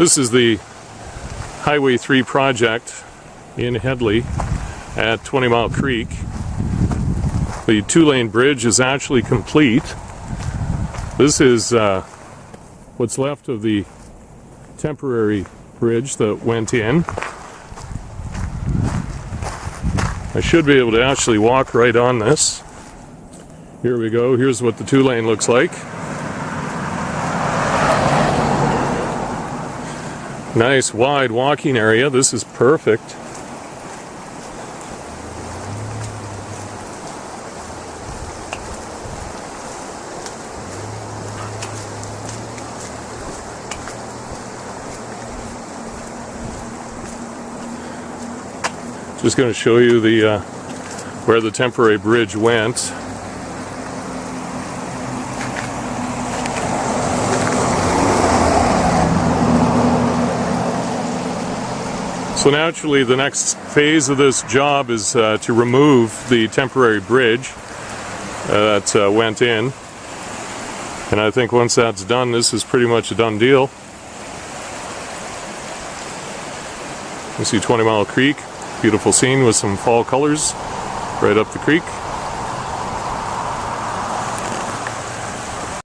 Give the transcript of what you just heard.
This is the Highway 3 project in Hedley at 20 Mile Creek. The two-lane bridge is actually complete. This is what's left of the temporary bridge that went in. I should be able to actually walk right on this. Here we go. Here's what the two-lane looks like. Nice wide walking area. This is perfect. Just going to show you the where the temporary bridge went. So naturally, the next phase of this job is to remove the temporary bridge that went in. And I think once that's done, this is pretty much a done deal. You see 20 Mile Creek, beautiful scene with some fall colors right up the creek.